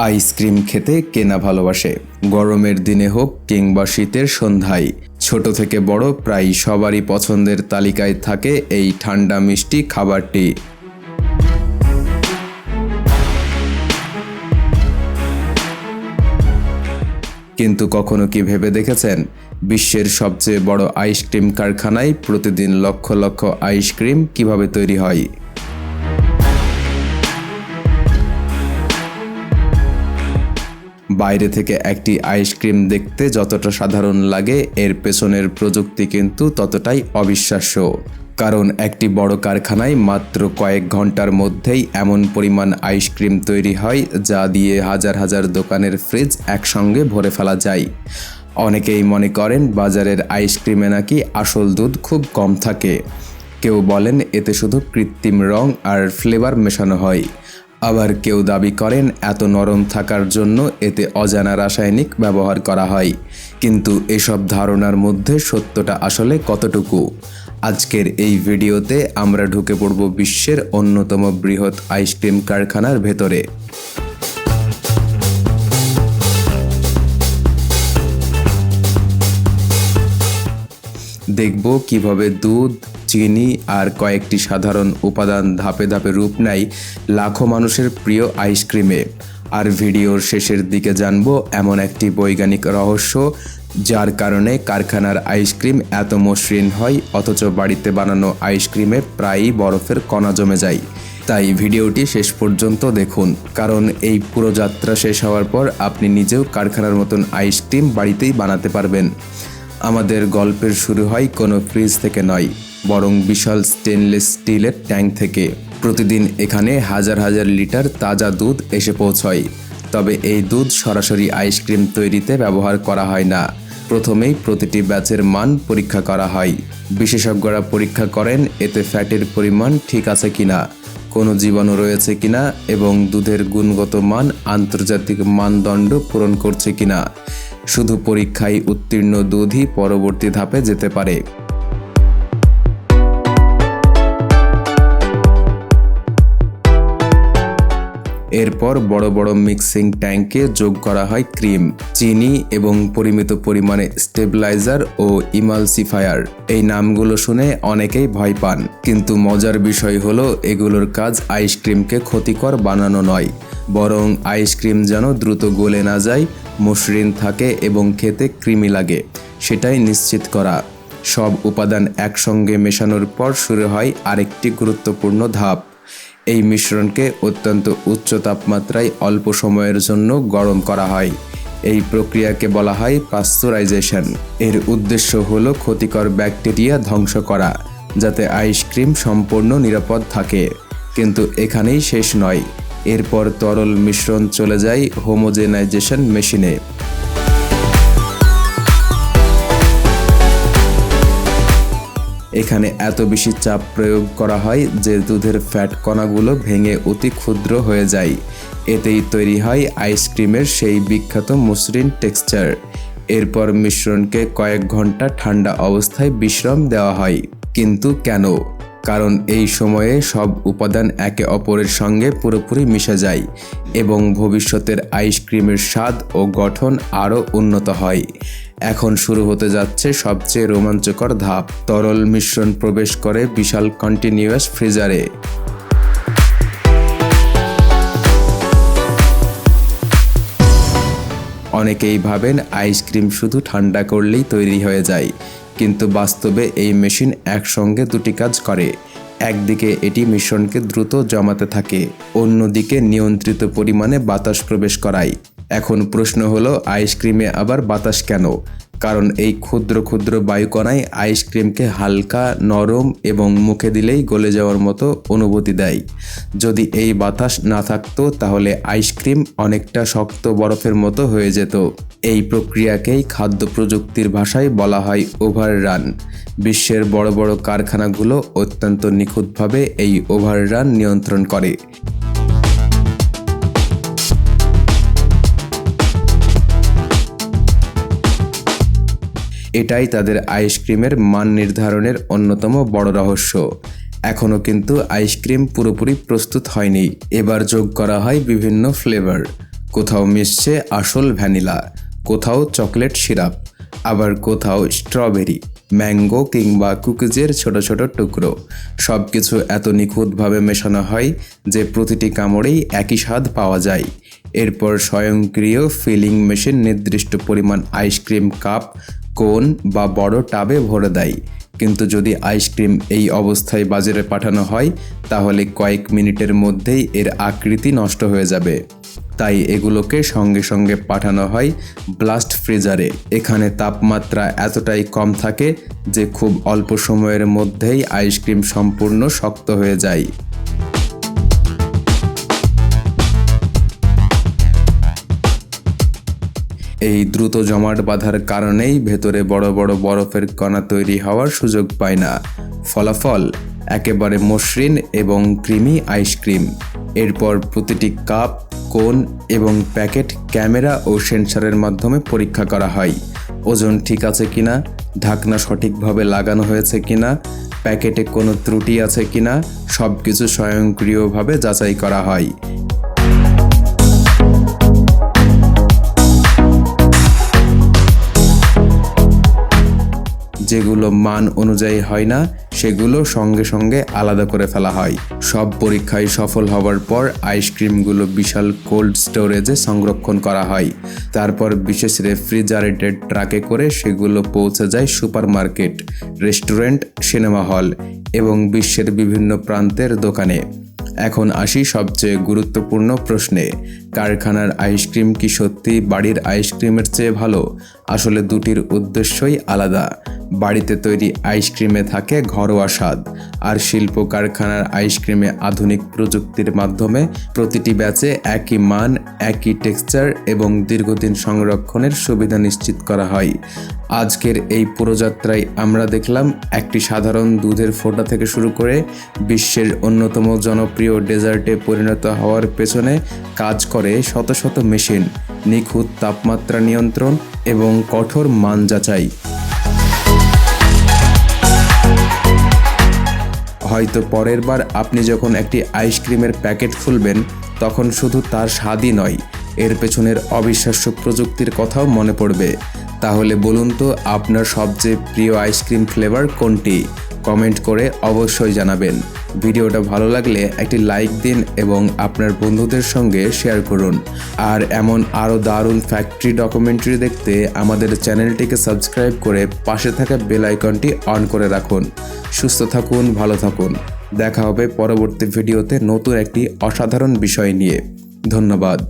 Ice cream খেতে কে না ভালোবাসে। গরমের দিনে হোক কিংবা শীতের সন্ধ্যায়, ছোট থেকে বড় প্রায় সবারই পছন্দের তালিকায় থাকে এই ঠান্ডা মিষ্টি খাবারটি। কিন্তু কখনো কি ভেবে দেখেছেন, বিশ্বের সবচেয়ে বড় আইসক্রিম কারখানায় প্রতিদিন লক্ষ লক্ষ আইসক্রিম কিভাবে তৈরি হয়? বাইরে থেকে একটি আইসক্রিম দেখতে যতটা সাধারণ লাগে, এর পেছনের প্রযুক্তি কিন্তু ততটাই অবিশ্বাস্য। কারণ একটি বড় কারখানায় মাত্র কয়েক ঘন্টার মধ্যেই এমন পরিমাণ আইসক্রিম তৈরি হয় যা দিয়ে হাজার হাজার দোকানের ফ্রিজ একসঙ্গে ভরে ফেলা যায়। অনেকেই মনে করেন বাজারের আইসক্রিমে নাকি আসল দুধ খুব কম থাকে। কেউ বলেন এতে শুধু কৃত্রিম রং আর ফ্লেভার মেশানো হয়। আবার কেউ দাবি করেন এত নরম থাকার জন্য এতে অজানা রাসায়নিক ব্যবহার করা হয়। কিন্তু এসব ধারণার মধ্যে সত্যটা আসলে কতটুকু? আজকের এই ভিডিওতে আমরা ঢুকে পড়ব বিশ্বের অন্যতম বৃহৎ আইসক্রিম কারখানার ভেতরে। দেখব কিভাবে দুধ, চিনি আর কয়েকটি সাধারণ উপাদান ধাপে ধাপে রূপ নেয় লাখো মানুষের প্রিয় আইসক্রিমে। আর ভিডিওর শেষের দিকে জানব এমন একটি বৈজ্ঞানিক রহস্য যার কারণে কারখানার আইসক্রিম এত মসৃণ হয় অথচ বাড়িতে বানানো আইসক্রিমে প্রায়ই বরফের কণা জমে যায়। তাই ভিডিওটি শেষ পর্যন্ত দেখুন, কারণ এই পুরো যাত্রা শেষ হওয়ার পর আপনি নিজেও কারখানার মতন আইসক্রিম বাড়িতেই বানাতে পারবেন। আমাদের গল্পের শুরু হয় কোনো ফ্রিজ থেকে নয়, বরং বিশাল স্টেনলেস স্টিলের ট্যাঙ্ক থেকে। প্রতিদিন এখানে হাজার হাজার লিটার তাজা দুধ এসে পৌঁছয়। তবে এই দুধ সরাসরি আইসক্রিম তৈরিতে ব্যবহার করা হয় না। প্রথমেই প্রতিটি ব্যাচের মান পরীক্ষা করা হয়। বিশেষজ্ঞরা পরীক্ষা করেন এতে ফ্যাটের পরিমাণ ঠিক আছে কিনা, কোনো জীবাণু রয়েছে কিনা এবং দুধের গুণগত মান আন্তর্জাতিক মানদণ্ড পূরণ করছে কিনা। শুধু পরীক্ষায় উত্তীর্ণ দুধই পরবর্তী ধাপে যেতে পারে। এরপর বড় বড় মিক্সিং ট্যাঙ্কে যোগ করা হয় ক্রিম, চিনি এবং পরিমিত পরিমাণে স্টেবিলাইজার ও ইমালসিফায়ার। এই নামগুলো শুনে অনেকেই ভয় পান, কিন্তু মজার বিষয় হলো এগুলোর কাজ আইসক্রিমকে ক্ষতিকর বানানো নয়, বরং আইসক্রিম যেন দ্রুত গলে না যায়, মসৃণ থাকে এবং খেতে ক্রিমি লাগে সেটাই নিশ্চিত করা। সব উপাদান একসঙ্গে মেশানোর পর শুরু হয় আরেকটি গুরুত্বপূর্ণ ধাপ। এই মিশ্রণকে অত্যন্ত উচ্চ তাপমাত্রায় অল্প সময়ের জন্য গরম করা হয়। এই প্রক্রিয়াকে বলা হয় পাস্তুরাইজেশন। এর উদ্দেশ্য হলো ক্ষতিকর ব্যাকটেরিয়া ধ্বংস করা, যাতে আইসক্রিম সম্পূর্ণ নিরাপদ থাকে। কিন্তু এখানেই শেষ নয়, এরপর তরল মিশ্রণ চলে যায় হোমোজেনাইজেশন মেশিনে। এখানে এত বেশি চাপ প্রয়োগ করা হয় যে দুধের ফ্যাট কণাগুলো ভেঙে অতি ক্ষুদ্র হয়ে যায়। এতেই তৈরি হয় আইসক্রিমের সেই বিখ্যাত মসৃণ টেক্সচার। এরপর মিশ্রণকে কয়েক ঘন্টা ঠান্ডা অবস্থায় বিশ্রাম দেওয়া হয়। কিন্তু কেন? কারণ এই সময়ে সব উপাদান একে অপরের সঙ্গে পুরোপুরি মিশে যায় এবং ভবিষ্যতের আইসক্রিমের স্বাদ ও গঠন আরও উন্নত হয়। এখন শুরু হতে যাচ্ছে সবচেয়ে রোমাঞ্চকর ধাপ। তরল মিশ্রণ প্রবেশ করে বিশাল কন্টিনিউয়াস ফ্রিজারে। অনেকেই ভাবেন আইসক্রিম শুধু ঠান্ডা করলেই তৈরি হয়ে যায়, কিন্তু বাস্তবে এই মেশিন একসঙ্গে দুটি কাজ করে। একদিকে এটি মিশ্রণকে দ্রুত জমাতে থাকে, অন্যদিকে নিয়ন্ত্রিত পরিমাণে বাতাস প্রবেশ করায়। এখন প্রশ্ন হলো, আইসক্রিমে আবার বাতাস কেন? কারণ এই ক্ষুদ্র ক্ষুদ্র বায়ুকণায় আইসক্রিমকে হালকা, নরম এবং মুখে দিলেই গলে যাওয়ার মতো অনুভূতি দেয়। যদি এই বাতাস না থাকতো তাহলে আইসক্রিম অনেকটা শক্ত বরফের মতো হয়ে যেত। এই প্রক্রিয়াকেই খাদ্য প্রযুক্তির ভাষায় বলা হয় ওভাররান। বিশ্বের বড় বড় কারখানাগুলো অত্যন্ত নিখুঁতভাবে এই ওভাররান নিয়ন্ত্রণ করে। এটাই তাদের আইসক্রিমের মান নির্ধারণের অন্যতম বড় রহস্য। এখনও কিন্তু আইসক্রিম পুরোপুরি প্রস্তুত হয়নি। এবার যোগ করা হয় বিভিন্ন ফ্লেভার, কোথাও মিশছে আসল ভ্যানিলা, কোথাও চকলেট সিরাপ, আবার কোথাও স্ট্রবেরি, ম্যাঙ্গো কিংবা কুকিজের ছোট ছোট টুকরো। সব কিছু এত নিখুঁতভাবে মেশানো হয় যে প্রতিটি কামড়েই একই স্বাদ পাওয়া যায়। এরপর স্বয়ংক্রিয় ফিলিং মেশিন নির্দিষ্ট পরিমাণ আইসক্রিম কাপ, কোন বা বড় টাবে ভরে দেয়। কিন্তু যদি আইসক্রিম এই অবস্থায় বাজারে পাঠানো হয় তাহলে কয়েক মিনিটের মধ্যেই এর আকৃতি নষ্ট হয়ে যাবে। তাই এগুলোকে সঙ্গে সঙ্গে পাঠানো হয় ব্লাস্ট ফ্রিজারে। এখানে তাপমাত্রা এতটাই কম থাকে যে খুব অল্প সময়ের মধ্যেই আইসক্রিম সম্পূর্ণ শক্ত হয়ে যায়। এই দ্রুত জমাট বাঁধার কারণেই ভেতরে বড় বড় বরফের কণা তৈরি হওয়ার সুযোগ পায় না। ফলাফল একেবারে মসৃণ এবং ক্রিমি আইসক্রিম। এরপর প্রতিটি কাপ, কোন এবং প্যাকেট ক্যামেরা ও সেন্সরের মাধ্যমে পরীক্ষা করা হয়। ওজন ঠিক আছে কিনা, ঢাকনা সঠিকভাবে লাগানো হয়েছে কিনা, প্যাকেটে কোনো ত্রুটি আছে কিনা, সব কিছু স্বয়ংক্রিয়ভাবে যাচাই করা হয়। যেগুলো মান অনুযায়ী হয় না সেগুলো সঙ্গে সঙ্গে আলাদা করে ফেলা হয়। সব পরীক্ষায় সফল হওয়ার পর আইসক্রিমগুলো বিশাল কোল্ড স্টোরেজে সংরক্ষণ করা হয়। তারপর বিশেষ রেফ্রিজারেটেড ট্রাকে করে সেগুলো পৌঁছে যায় সুপারমার্কেট, রেস্টুরেন্ট, সিনেমা হল এবং বিশ্বের বিভিন্ন প্রান্তের দোকানে। এখন আসি সবচেয়ে গুরুত্বপূর্ণ প্রশ্নে, কারখানার আইসক্রিম কি সত্যি বাড়ির আইসক্রিমের চেয়ে ভালো? আসলে দুটির উদ্দেশ্যই আলাদা। বাড়িতে তৈরি আইসক্রিমে থাকে ঘরোয়া স্বাদ, আর শিল্প কারখানার আইসক্রিমে আধুনিক প্রযুক্তির মাধ্যমে প্রতিটি ব্যাচে একই মান, একই টেক্সচার এবং দীর্ঘদিন সংরক্ষণের সুবিধা নিশ্চিত করা হয়। আজকের এই পুরো যাত্রায় আমরা দেখলাম একটি সাধারণ দুধের ফোঁটা থেকে শুরু করে বিশ্বের অন্যতম জনপ্রিয় ডেজার্টে পরিণত হওয়ার পেছনে কাজ করে শত শত মেশিন, নিখুঁত তাপমাত্রা নিয়ন্ত্রণ এবং কঠোর মান যাচাই। হয়তো পরের বার আপনি যখন একটি আইসক্রিমের প্যাকেট খুলবেন তখন শুধু তার স্বাদই নয়, এর পেছনের অবিশ্বাস্য প্রযুক্তির কথাও মনে পড়বে। তাহলে বলুন তো আপনার সবচেয়ে প্রিয় আইসক্রিম ফ্লেভার কোনটি? কমেন্ট করে অবশ্যই জানাবেন। ভিডিওটা ভালো লাগলে একটি লাইক দিন এবং আপনার বন্ধুদের সঙ্গে শেয়ার করুন। আর এমন আরও দারুণ ফ্যাক্টরি ডকুমেন্টারি দেখতে আমাদের চ্যানেলটিকে সাবস্ক্রাইব করে পাশে থাকা বেল আইকনটি অন করে রাখুন। সুস্থ থাকুন, ভালো থাকুন। দেখা হবে পরবর্তী ভিডিওতে নতুন একটি অসাধারণ বিষয় নিয়ে। ধন্যবাদ।